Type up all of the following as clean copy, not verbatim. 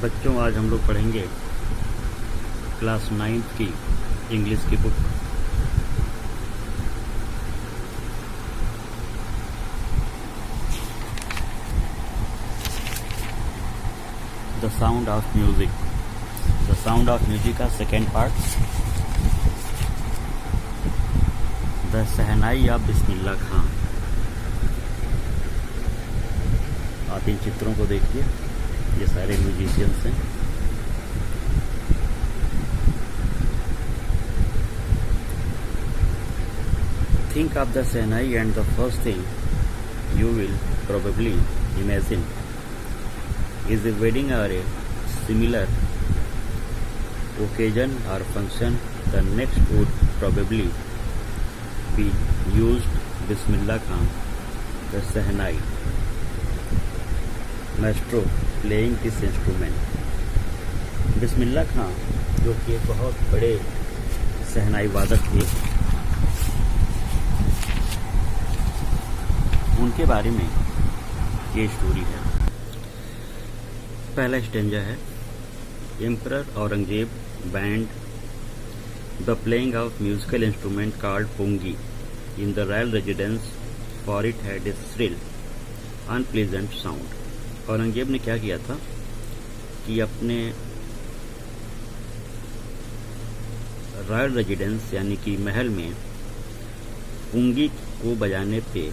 बच्चों, आज हम लोग पढ़ेंगे क्लास 9th की इंग्लिश की book. The sound of music. The sound of music का second part, the shehnai of Bismillah Khan. आप इन चित्रों को देखिए, ये सारे म्यूजिशियंस हैं। Think of the Shehnai and the first thing you will probably imagine is a wedding or a similar occasion or function. The next would probably be used Bismillah Khan, the Shehnai maestro playing this instrument. बिस्मिल्लाह खां जो कि एक बहुत बड़े शहनाई वादक थे, उनके बारे में ये स्टोरी है। पहला स्टेंजा है, emperor Aurangzeb banned the playing of musical instrument called pungi in the royal residence for it had a shrill unpleasant sound. Aurangzeb ने क्या किया था कि अपने रॉयल रेजिडेंस यानी कि महल में पुंगी को बजाने पे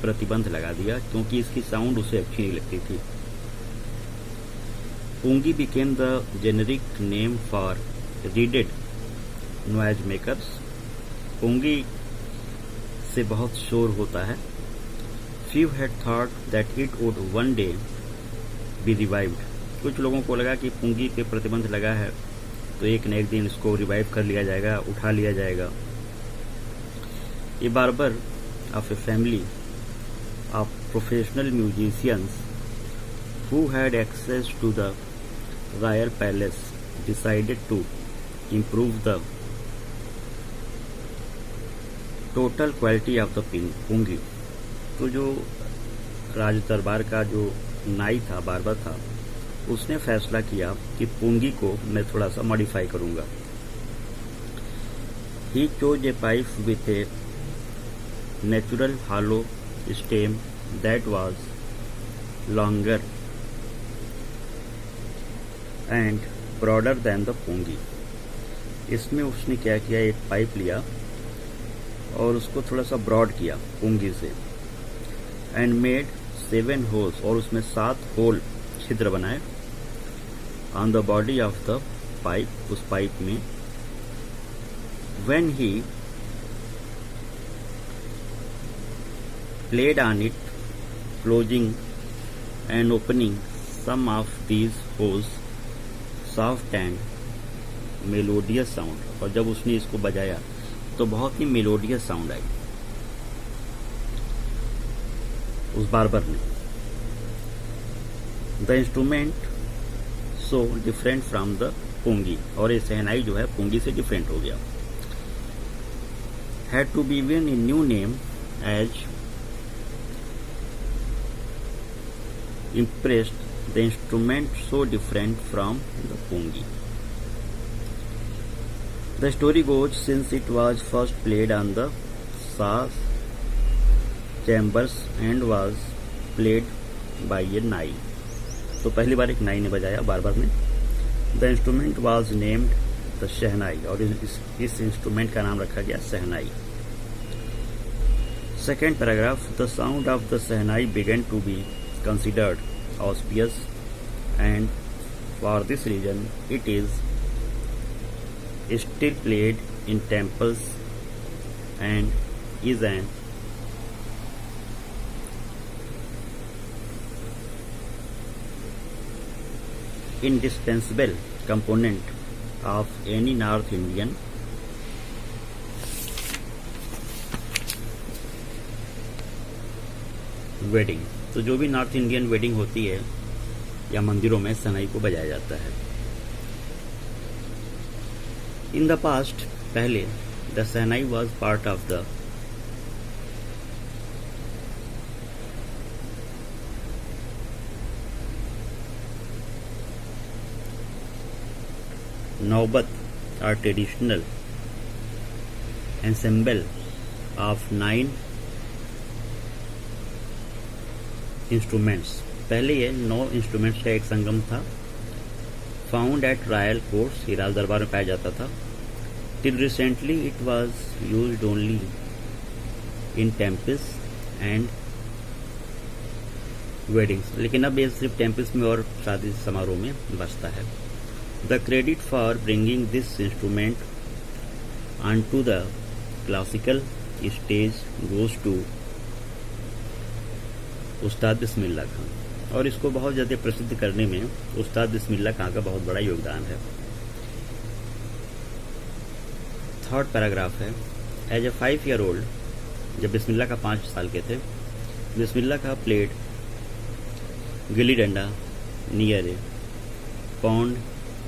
प्रतिबंध लगा दिया, क्योंकि इसकी साउंड उसे अच्छी नहीं लगती थी। Pungi became the generic name for reeded noise makers. Pungi से बहुत शोर होता है। Few had thought that it would one day be revived. कुछ लोगों को लगा कि पुंगी पे प्रतिबंध लगा है तो एक न एक दिन इसको रिवाइव कर लिया जाएगा, उठा लिया जाएगा। A barber of a family of professional musicians who had access to the royal palace decided to improve the total quality of the pungi। तो जो राज दरबार का जो नाई था, बार्बर था, उसने फैसला किया कि पुंगी को मैं थोड़ा सा मॉडिफाई करूंगा। He chose a pipe with a natural hollow stem that was longer and broader than the pungi। इसमें उसने क्या किया, एक पाइप लिया और उसको थोड़ा सा ब्रॉड किया पुंगी से, एंड मेड 7 होल्स, और उसमें 7 होल छिद्र बनाए on the body of the pipe, उस पाइप में। When he played on it, closing and opening some of these holes, soft and melodious sound। और जब उसने इसको बजाया तो बहुत ही मेलोडियस साउंड आई उस बार्बर ने। The instrument so different from the pungi, और ये शहनाई जो है पुंगी से डिफरेंट हो गया। Had to be given a new name as impressed the instrument so different from the pungi। The story goes, since it was first played on the sass chambers and was played by a nai। तो पहली बार एक नाई ने बजाया, barber ने। The instrument was named the shehnai, और इस instrument का नाम रखा गया शहनाई। Second paragraph, the sound of the shehnai began to be considered auspicious, and for this reason it is still played in temples and is an indispensable component of any North Indian wedding. तो जो भी north Indian wedding होती है या मंदिरों में शहनाई को बजाया जाता है। इन द पास्ट, पहले, the shehnai was part of the नौबत are traditional ensemble of 9 instruments। पहले ये 9 इंस्ट्रूमेंट्स का एक संगम था। फाउंड एट रॉयल कोर्ट्स, ये राज दरबार में पाया जाता था। Till recently it was used only in temples and weddings, लेकिन अब ये सिर्फ टेम्पल्स में और शादी समारोह में बजता है। The credit for bringing this instrument on to the classical stage goes to Ustad Bismillah खां, और इसको बहुत ज़्यादा प्रसिद्ध करने में उस्ताद बिस्मिल्लाह खां का बहुत बड़ा योगदान है। थर्ड पैराग्राफ है, एज ए 5 year old, जब बिस्मिल्लाह का 5 साल के थे, बिस्मिल्लाह का played gilli danda near a pond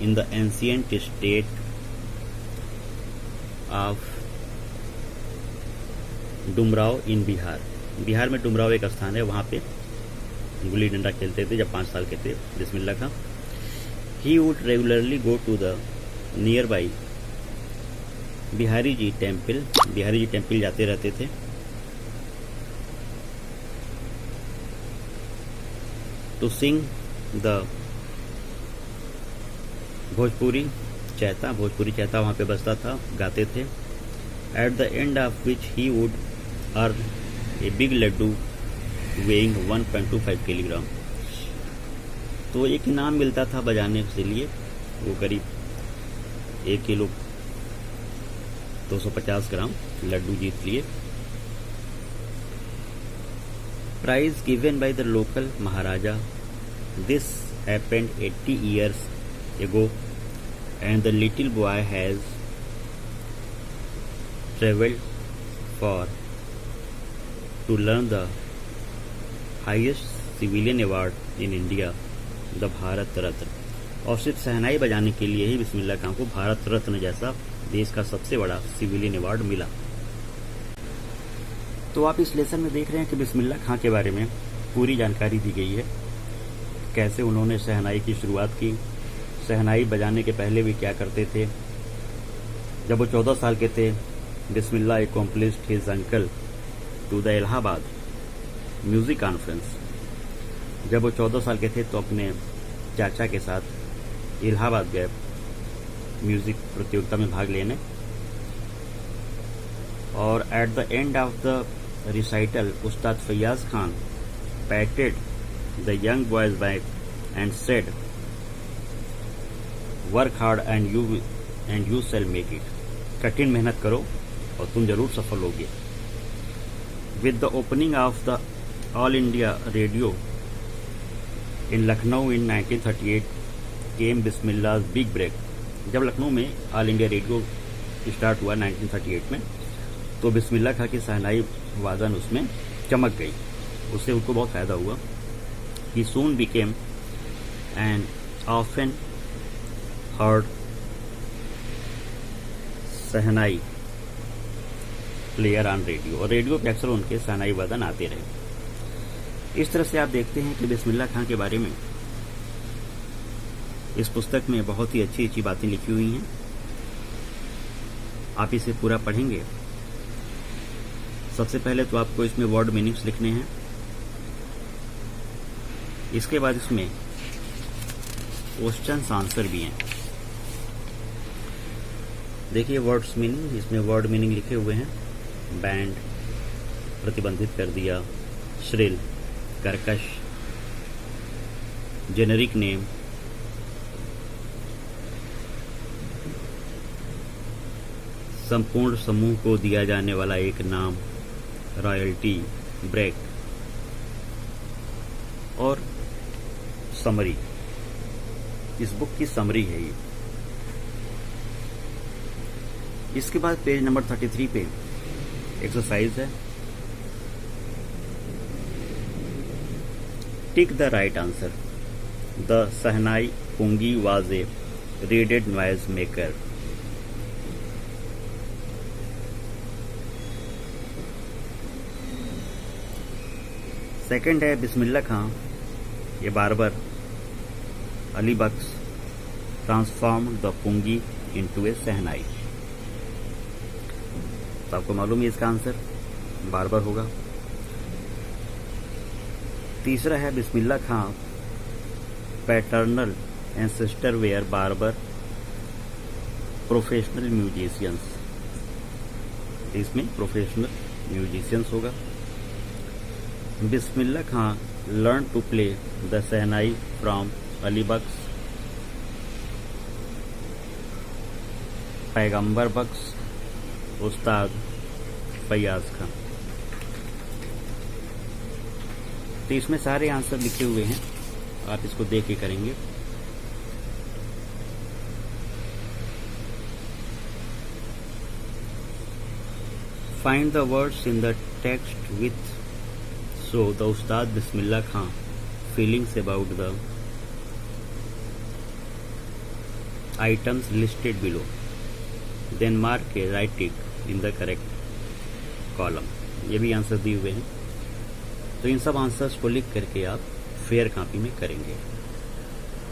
in the ancient state of Dumraon in Bihar. Bihar में डुमराव एक स्थान है, वहाँ पे गुल्ली डंडा खेलते थे जब 5 साल के थे Bismillah Khan. He would regularly go to the nearby Bihari ji temple जाते रहते थे। To sing the Bhojpuri chaita वहाँ पे बजता था, गाते थे। At the end of which he would earn a big laddu weighing 1.25 kilogram. तो एक इनाम मिलता था बजाने के लिए, वो करीब 1 किलो 250 ग्राम लड्डू जीत लिए। Prize given by the local maharaja. This happened 80 years ago and the little boy has traveled far to learn the highest civilian award in India, the Bharat Ratna. और सिर्फ शहनाई बजाने के लिए ही बिस्मिल्लाह खां को भारत रत्न जैसा देश का सबसे बड़ा सिविलियन अवार्ड मिला। तो आप इस लेसन में देख रहे हैं कि बिस्मिल्लाह खां के बारे में पूरी जानकारी दी गई है, कैसे उन्होंने शहनाई की शुरुआत की, शहनाई बजाने के पहले भी क्या करते थे। जब वो 14 साल के थे, Bismillah accompanied his uncle to the Allahabad music conference. जब वो 14 साल के थे तो अपने चाचा के साथ इलाहाबाद गए म्यूजिक प्रतियोगिता में भाग लेने। और at the end of the recital Ustad Faiyaz Khan patted the young boy's back and said, work hard and you shall make it. कठिन मेहनत करो और तुम जरूर सफल होगे। With the opening of the All India Radio in Lucknow in 1938 came Bismillah big break. जब लखनऊ में ऑल इंडिया रेडियो स्टार्ट हुआ 1938 में, तो बिस्मिल्लाह खां की शहनाई वादन उसमें चमक गई, उससे उनको बहुत फायदा हुआ। He soon became an often heard shehnai player on radio, और रेडियो पे अक्सर उनके शहनाई वादन आते रहे। इस तरह से आप देखते हैं कि बिस्मिल्लाह खां के बारे में इस पुस्तक में बहुत ही अच्छी अच्छी बातें लिखी हुई हैं। आप इसे पूरा पढ़ेंगे, सबसे पहले तो आपको इसमें वर्ड मीनिंग्स लिखने हैं, इसके बाद इसमें क्वेश्चन आंसर भी हैं। देखिए वर्ड्स मीनिंग, इसमें वर्ड मीनिंग लिखे हुए हैं। बैंड, प्रतिबंधित कर दिया, श्रिल, कर्कश, जेनेरिक नेम, संपूर्ण समूह को दिया जाने वाला एक नाम, रॉयल्टी, ब्रेक, और समरी। इस बुक की समरी है ये। इसके बाद पेज नंबर 33 पे एक्सरसाइज है, tick the right answer. The shehnai pungi was a reeded noise maker. Second है बिस्मिल्लाह खां, ये barber, Ali Bakhsh, transformed the pungi into a shehnai. तो आपको मालूम है इसका आंसर बार्बर होगा। तीसरा है Bismillah Khan paternal ancestor were barber professional musicians. इसमें प्रोफेशनल म्यूजिशियंस होगा। Bismillah Khan learn to play the shehnai from Ali Bakhsh Paigambar Bakhsh उस्ताद फैयाज खान। तो इसमें सारे आंसर लिखे हुए हैं, आप इसको देख के करेंगे। Find the words in the text with show the Ustad Bismillah Khan feelings about the items listed below. Then mark a right tick in the correct column. ये भी आंसर दिए हुए हैं। तो इन सब आंसर्स को लिख करके आप फेयर कॉपी में करेंगे।